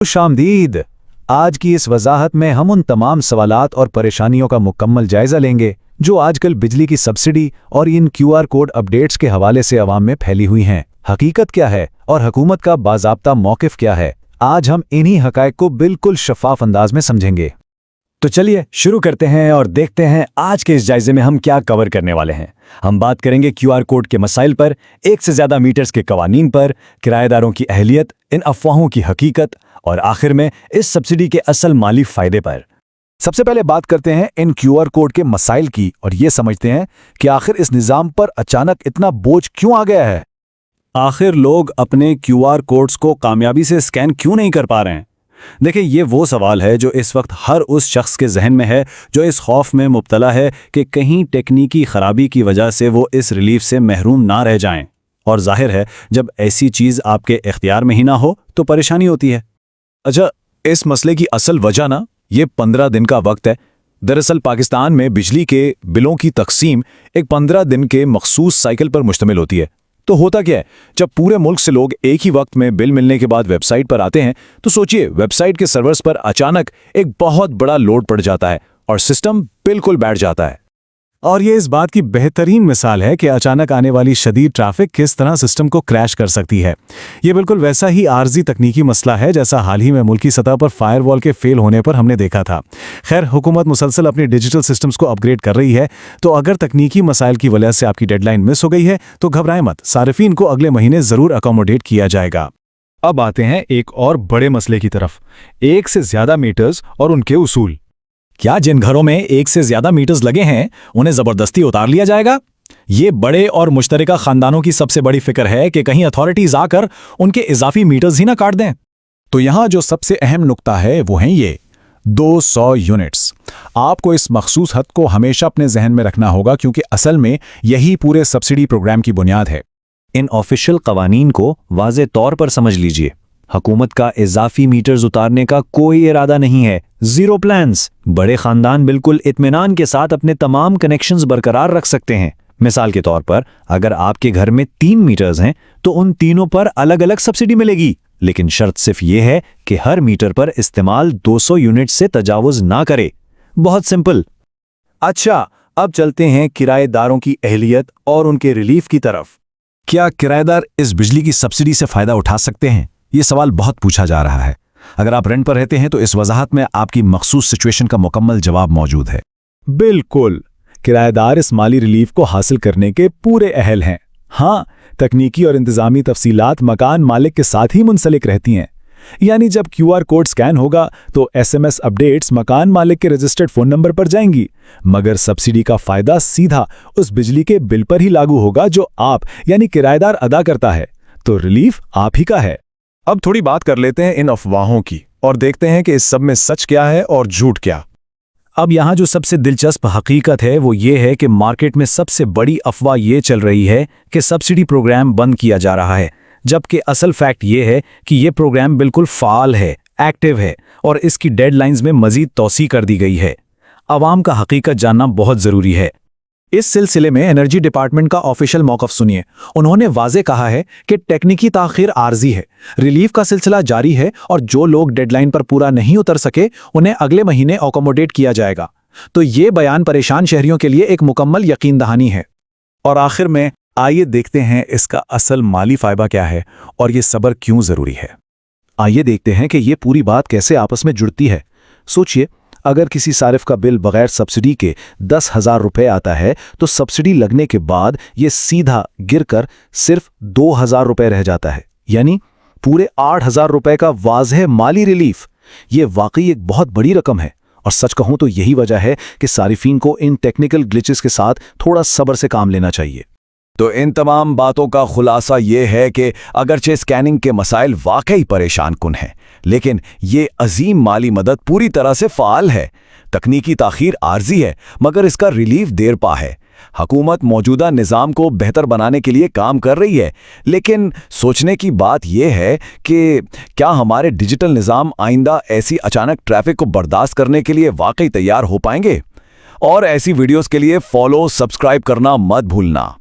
खुशामदीद। आज की इस वजाहत में हम उन तमाम सवालात और परेशानियों का मुकम्मल जायजा लेंगे जो आजकल बिजली की सब्सिडी और इन क्यूआर कोड अपडेट्स के हवाले से अवाम में फैली हुई हैं। हकीकत क्या है और हुकूमत का बाज़ाब्ता मौक़िफ़ क्या है, आज हम इन्हीं हक़ाइक़ को बिल्कुल शफ़ाफ़ अंदाज में समझेंगे। तो चलिए शुरू करते हैं और देखते हैं आज के इस जायजे में हम क्या कवर करने वाले हैं। हम बात करेंगे क्यूआर कोड के मसाइल पर, एक से ज़्यादा मीटर्स के कवानीन पर, किराएदारों की अहलियत, इन अफवाहों की हकीकत और आखिर में इस सब्सिडी के असल माली फ़ायदे पर। सबसे पहले बात करते हैं इन क्यूआर कोड के मसाइल की और ये समझते हैं कि आखिर इस निज़ाम पर अचानक इतना बोझ क्यों आ गया है। आखिर लोग अपने क्यूआर कोड्स को कामयाबी से स्कैन क्यों नहीं कर पा रहे हैं? देखिए, ये वो सवाल है जो इस वक्त हर उस शख्स के जहन में है जो इस खौफ में मुब्तला है कि कहीं टेक्निकी खराबी की वजह से वो इस रिलीफ से महरूम ना रह जाएं। और जाहिर है, जब ऐसी चीज़ आपके इख्तियार में ही ना हो तो परेशानी होती है। अच्छा, इस मसले की असल वजह ना ये 15 दिन का वक्त है। दरअसल पाकिस्तान में बिजली के बिलों की तकसीम एक 15 दिन के मखसूस साइकिल पर मुश्तमिल होती है। तो होता क्या है, जब पूरे मुल्क से लोग एक ही वक्त में बिल मिलने के बाद वेबसाइट पर आते हैं तो सोचिए, वेबसाइट के सर्वर्स पर अचानक एक बहुत बड़ा लोड पड़ जाता है और सिस्टम बिल्कुल बैठ जाता है। और ये इस बात की बेहतरीन मिसाल है कि अचानक आने वाली शदीद ट्रैफिक किस तरह सिस्टम को क्रैश कर सकती है। ये बिल्कुल वैसा ही आर्जी तकनीकी मसला है जैसा हाल ही में मुल्की सतह पर फायरवॉल के फेल होने पर हमने देखा था। खैर, हुकूमत मुसलसल अपनी डिजिटल सिस्टम्स को अपग्रेड कर रही है, तो अगर तकनीकी मसाइल की वजह से आपकी डेडलाइन मिस हो गई है तो घबराएं मत, सारिफीन को अगले महीने ज़रूर अकोमोडेट किया जाएगा। अब आते हैं एक और बड़े मसले की तरफ, एक से ज़्यादा मीटर्स और उनके उसूल। क्या जिन घरों में एक से ज्यादा मीटर्स लगे हैं उन्हें जबरदस्ती उतार लिया जाएगा? ये बड़े और मुश्तरका खानदानों की सबसे बड़ी फिक्र है कि कहीं अथॉरिटीज आकर उनके इजाफी मीटर्स ही ना काट दें। तो यहाँ जो सबसे अहम नुक्ता है वो है ये 200 यूनिट्स। आपको इस मखसूस हद को हमेशा अपने जहन में रखना होगा क्योंकि असल में यही पूरे सब्सिडी प्रोग्राम की बुनियाद है। इन ऑफिशियल कवानीन को वाज़े तौर पर समझ लीजिए। हुकूमत का इजाफी मीटर्स उतारने का कोई इरादा नहीं है, जीरो प्लान्स। बड़े खानदान बिल्कुल इत्मीनान के साथ अपने तमाम कनेक्शंस बरकरार रख सकते हैं। मिसाल के तौर पर, अगर आपके घर में 3 मीटर्स हैं तो उन तीनों पर अलग अलग सब्सिडी मिलेगी, लेकिन शर्त सिर्फ ये है कि हर मीटर पर इस्तेमाल 200 यूनिट से तजावुज ना करे। बहुत सिंपल। अच्छा, अब चलते हैं किराएदारों की अहलियत और उनके रिलीफ की तरफ। क्या किराएदार इस बिजली की सब्सिडी से फायदा उठा सकते हैं? ये सवाल बहुत पूछा जा रहा है। अगर आप रेंट पर रहते हैं तो इस वजाहत में आपकी मखसूस सिचुएशन का मुकम्मल जवाब मौजूद है। बिल्कुल, किराएदार इस माली रिलीफ को हासिल करने के पूरे अहल हैं। हाँ, तकनीकी और इंतजामी तफसीलात मकान मालिक के साथ ही मुंसलिक रहती हैं। यानी जब क्यूआर कोड स्कैन होगा तो एसएमएस अपडेट्स मकान मालिक के रजिस्टर्ड फ़ोन नंबर पर जाएंगी, मगर सब्सिडी का फ़ायदा सीधा उस बिजली के बिल पर ही लागू होगा जो आप यानी किराएदार अदा करता है। तो रिलीफ आप ही का है। अब थोड़ी बात कर लेते हैं इन अफवाहों की और देखते हैं कि इस सब में सच क्या है और झूठ क्या। अब यहाँ जो सबसे दिलचस्प हकीकत है वो ये है कि मार्केट में सबसे बड़ी अफवाह ये चल रही है कि सब्सिडी प्रोग्राम बंद किया जा रहा है, जबकि असल फैक्ट ये है कि ये प्रोग्राम बिल्कुल फ़ाल है, एक्टिव है और इसकी डेडलाइंस में मज़ीद तौसी कर दी गई है। आवाम का हकीकत जानना बहुत ज़रूरी है। इस सिलसिले में एनर्जी डिपार्टमेंट का ऑफिशियल मौक़िफ़ सुनिए। उन्होंने वाज़े कहा है कि टेक्निकी ताख़ीर आर्जी है, रिलीफ का सिलसिला जारी है और जो लोग डेडलाइन पर पूरा नहीं उतर सके उन्हें अगले महीने अकोमोडेट किया जाएगा। तो ये बयान परेशान शहरियों के लिए एक मुकम्मल यकीन दहानी है। और आखिर में आइए देखते हैं इसका असल माली फ़ायदा क्या है और ये सब्र क्यों ज़रूरी है। आइए देखते हैं कि ये पूरी बात कैसे आपस में जुड़ती है। सोचिए, अगर किसी सारिफ का बिल बगैर सब्सिडी के 10,000 रुपये आता है तो सब्सिडी लगने के बाद ये सीधा गिरकर सिर्फ 2,000 रुपये रह जाता है, यानी पूरे 8,000 रुपये का वाज़ेह माली रिलीफ। ये वाकई एक बहुत बड़ी रकम है और सच कहूँ तो यही वजह है कि सारिफीन को इन टेक्निकल ग्लिचेस के साथ थोड़ा सब्र से काम लेना चाहिए। तो इन तमाम बातों का खुलासा ये है कि अगरचे स्कैनिंग के मसाइल वाकई परेशान कुन हैं, लेकिन ये अजीम माली मदद पूरी तरह से फ़ाल है। तकनीकी ताख़ीर आर्जी है मगर इसका रिलीफ देर पा है। हुकूमत मौजूदा निज़ाम को बेहतर बनाने के लिए काम कर रही है, लेकिन सोचने की बात यह है कि क्या हमारे डिजिटल निज़ाम आइंदा ऐसी अचानक ट्रैफिक को बर्दाश्त करने के लिए वाकई तैयार हो पाएंगे? और ऐसी वीडियोस के लिए फॉलो सब्सक्राइब करना मत भूलना।